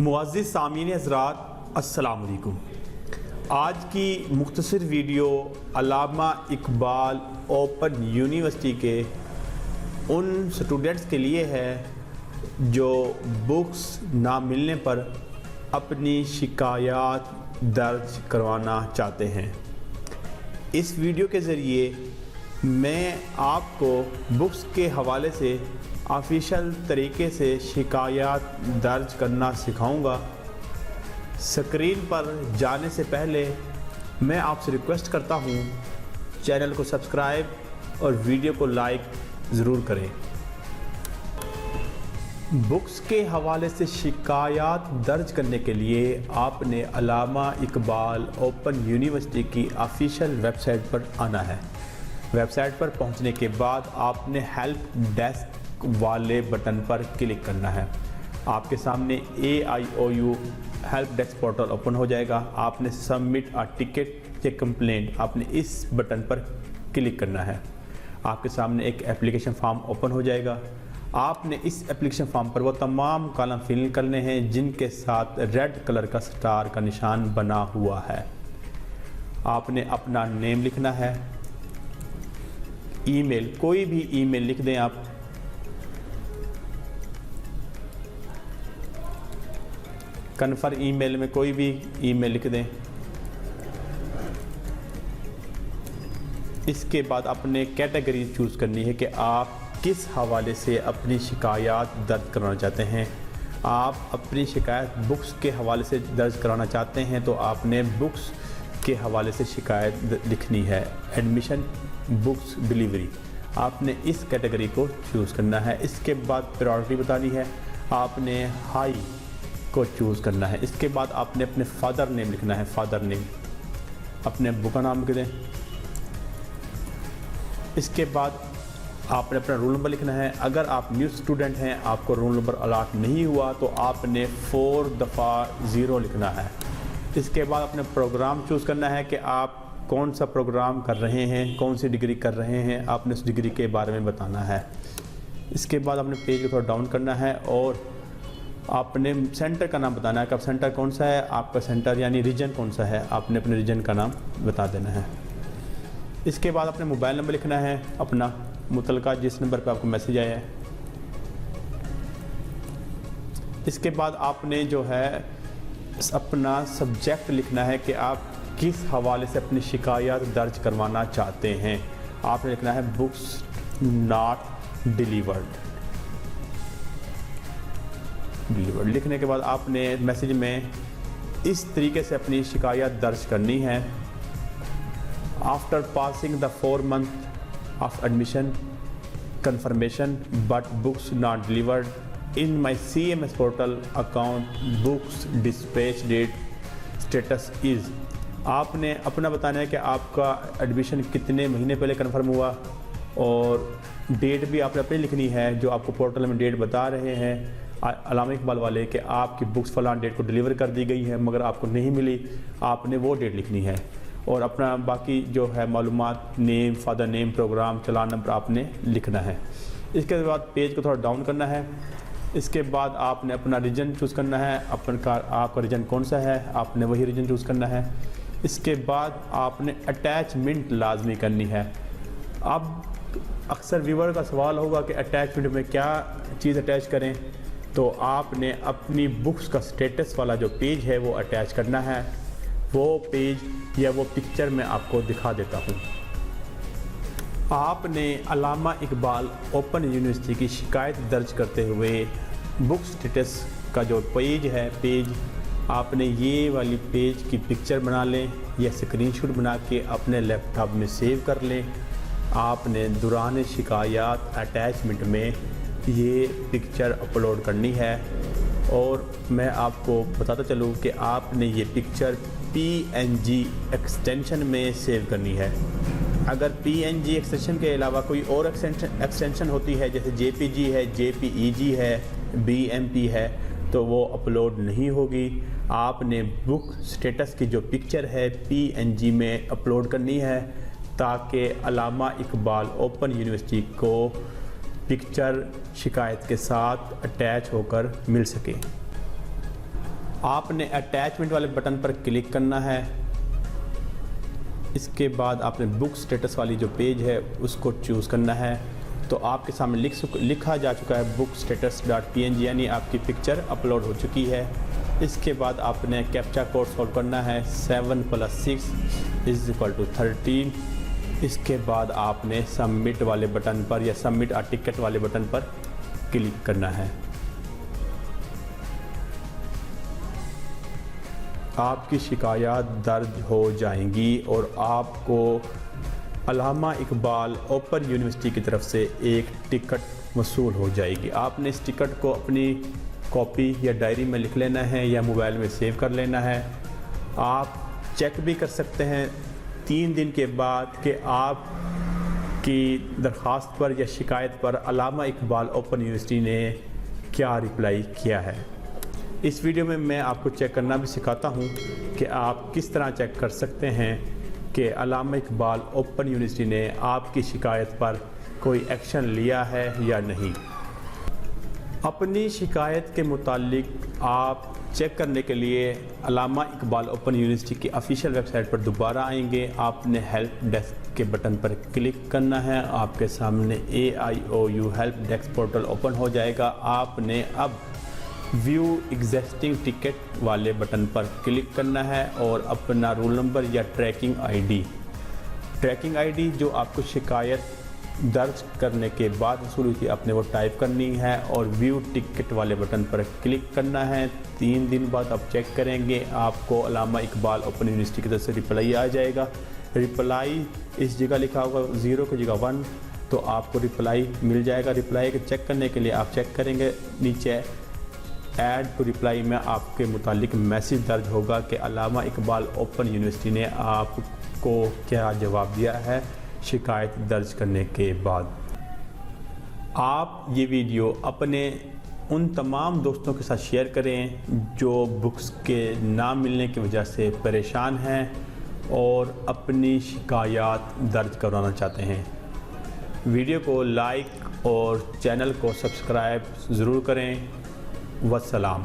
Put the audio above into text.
मुअज़्ज़िज़ सामीन हज़रात अस्सलाम वालेकुम। आज की मुख्तसर वीडियो अल्लामा इकबाल ओपन यूनिवर्सिटी के उन स्टूडेंट्स के लिए है जो बुक्स ना मिलने पर अपनी शिकायत दर्ज करवाना चाहते हैं। इस वीडियो के ज़रिए मैं आपको बुक्स के हवाले से ऑफिशियल तरीके से शिकायत दर्ज करना सिखाऊंगा। स्क्रीन पर जाने से पहले मैं आपसे रिक्वेस्ट करता हूं, चैनल को सब्सक्राइब और वीडियो को लाइक ज़रूर करें। बुक्स के हवाले से शिकायत दर्ज करने के लिए आपने अल्लामा इकबाल ओपन यूनिवर्सिटी की ऑफिशियल वेबसाइट पर आना है। वेबसाइट पर पहुंचने के बाद आपने हेल्प डेस्क वाले बटन पर क्लिक करना है। आपके सामने AIOU help desk portal open हो जाएगा। आपने सबमिट अ टिकट या कंप्लेंट आपने इस बटन पर क्लिक करना है। आपके सामने एक एप्लीकेशन फॉर्म ओपन हो जाएगा। आपने इस एप्लीकेशन फॉर्म पर वो तमाम कॉलम फिल करने हैं जिनके साथ रेड कलर का स्टार का निशान बना हुआ है। आपने अपना नेम लिखना है, ईमेल, कोई भी ईमेल लिख दें आप, कन्फर्म ईमेल में कोई भी ईमेल लिख दें। इसके बाद अपने कैटेगरी चूज़ करनी है कि आप किस हवाले से अपनी शिकायत दर्ज कराना चाहते हैं। आप अपनी शिकायत बुक्स के हवाले से दर्ज कराना चाहते हैं तो आपने बुक्स के हवाले से शिकायत लिखनी है। एडमिशन, बुक्स, डिलीवरी, आपने इस कैटेगरी को चूज़ करना है। इसके बाद प्रायोरिटी बतानी है, आपने हाई को चूज़ करना है। इसके बाद आपने अपने फादर नेम लिखना है, फादर नेम, अपने अब्बू का नाम लिख दें। इसके बाद आपने अपना रोल नंबर लिखना है। अगर आप न्यू स्टूडेंट हैं, आपको रोल नंबर अलॉट नहीं हुआ तो आपने 4 दफ़ा 0 लिखना है। इसके बाद अपने प्रोग्राम चूज़ करना है कि आप कौन सा प्रोग्राम कर रहे हैं, कौन सी डिग्री कर रहे हैं, आपने उस डिग्री के बारे में बताना है। इसके बाद आपने पेज को थोड़ा डाउन करना है और आपने सेंटर का नाम बताना है कि आप सेंटर कौन सा है, आपका सेंटर यानी रीजन कौन सा है, आपने अपने रीजन का नाम बता देना है। इसके बाद अपने मोबाइल नंबर लिखना है अपना मुतलका जिस नंबर पे आपको मैसेज आया है। इसके बाद आपने जो है अपना सब्जेक्ट लिखना है कि आप किस हवाले से अपनी शिकायत दर्ज करवाना चाहते हैं। आपने लिखना है बुक्स नॉट डिलीवर्ड। लिखने के बाद आपने मैसेज में इस तरीके से अपनी शिकायत दर्ज करनी है। After passing the 4 month of admission confirmation but books not delivered in my CMS portal account books dispatch date status is। आपने अपना बताना है कि आपका एडमिशन कितने महीने पहले कंफर्म हुआ और डेट भी आपने अपनी लिखनी है जो आपको पोर्टल में डेट बता रहे हैं अल्लामा इकबाल वाले कि आपकी बुक्स फलान डेट को डिलीवर कर दी गई है मगर आपको नहीं मिली, आपने वो डेट लिखनी है। और अपना बाकी जो है मालूमात, नेम, फादर नेम, प्रोग्राम, चालान नंबर आपने लिखना है। इसके बाद पेज को थोड़ा डाउन करना है। इसके बाद आपने अपना रीजन चूज़ करना है, आपका रीजन कौन सा है, आपने वही रीजन चूज़ करना है। इसके बाद आपने अटैचमेंट लाजमी करनी है। अब अक्सर व्यूवर का सवाल होगा कि अटैचमेंट में क्या चीज़ अटैच करें, तो आपने अपनी बुक्स का स्टेटस वाला जो पेज है वो अटैच करना है। वो पेज या वो पिक्चर मैं आपको दिखा देता हूँ। आपने अल्लामा इकबाल ओपन यूनिवर्सिटी की शिकायत दर्ज करते हुए बुक स्टेटस का जो पेज है, आपने ये वाली पेज की पिक्चर बना लें या स्क्रीनशॉट बना के अपने लैपटॉप में सेव कर लें। आपने दौरान शिकायत अटैचमेंट में ये पिक्चर अपलोड करनी है और मैं आपको बताता चलूँ कि आपने ये पिक्चर PNG एक्सटेंशन में सेव करनी है। अगर PNG एक्सटेंशन के अलावा कोई और एक्सटेंशन होती है जैसे JPG है, JPEG है, BMP है तो वो अपलोड नहीं होगी। आपने बुक स्टेटस की जो पिक्चर है PNG में अपलोड करनी है ताकि अल्लामा इकबाल ओपन यूनिवर्सिटी को पिक्चर शिकायत के साथ अटैच होकर मिल सके। आपने अटैचमेंट वाले बटन पर क्लिक करना है। इसके बाद आपने बुक स्टेटस वाली जो पेज है उसको चूज़ करना है। तो आपके सामने लिखा जा चुका है बुक status.png, यानी आपकी पिक्चर अपलोड हो चुकी है। इसके बाद आपने कैप्चा कोड सॉल्व करना है 7 + 6 = 13। इसके बाद आपने सबमिट वाले बटन पर या सबमिट अ टिकट वाले बटन पर क्लिक करना है। आपकी शिकायत दर्ज हो जाएंगी और आपको अल्लामा इकबाल ओपन यूनिवर्सिटी की तरफ से एक टिकट वसूल हो जाएगी। आपने इस टिकट को अपनी कॉपी या डायरी में लिख लेना है या मोबाइल में सेव कर लेना है। आप चेक भी कर सकते हैं 3 दिन के बाद कि आपकी दरख्वास्त पर या शिकायत पर अल्लामा इकबाल ओपन यूनिवर्सिटी ने क्या रिप्लाई किया है। इस वीडियो में मैं आपको चेक करना भी सिखाता हूँ कि आप किस तरह चेक कर सकते हैं कि अल्लामा इकबाल ओपन यूनिवर्सिटी ने आपकी शिकायत पर कोई एक्शन लिया है या नहीं। अपनी शिकायत के मुतालिक आप चेक करने के लिए अल्लामा इकबाल ओपन यूनिवर्सिटी की ऑफिशियल वेबसाइट पर दोबारा आएंगे। आपने हेल्प डेस्क के बटन पर क्लिक करना है। आपके सामने AIOU help desk portal open हो जाएगा। आपने अब व्यू एग्जिस्टिंग टिकट वाले बटन पर क्लिक करना है और अपना रोल नंबर या ट्रैकिंग आईडी जो आपको शिकायत दर्ज करने के बाद वसूल हुई थी आपने वो टाइप करनी है और व्यू टिकट वाले बटन पर क्लिक करना है। 3 दिन बाद आप चेक करेंगे, आपको अल्लामा इकबाल ओपन यूनिवर्सिटी की तरफ से रिप्लाई आ जाएगा। रिप्लाई इस जगह लिखा होगा 0 की जगह 1, तो आपको रिप्लाई मिल जाएगा। रिप्लाई को चेक करने के लिए आप चेक करेंगे नीचे ऐड टू रिप्लाई में आपके मुतालिक मैसेज दर्ज होगा कि अल्लामा इकबाल ओपन यूनिवर्सिटी ने आपको क्या जवाब दिया है शिकायत दर्ज करने के बाद। आप ये वीडियो अपने उन तमाम दोस्तों के साथ शेयर करें जो बुक्स के ना मिलने की वजह से परेशान हैं और अपनी शिकायत दर्ज करवाना चाहते हैं। वीडियो को लाइक और चैनल को सब्सक्राइब ज़रूर करें। वस्सलाम।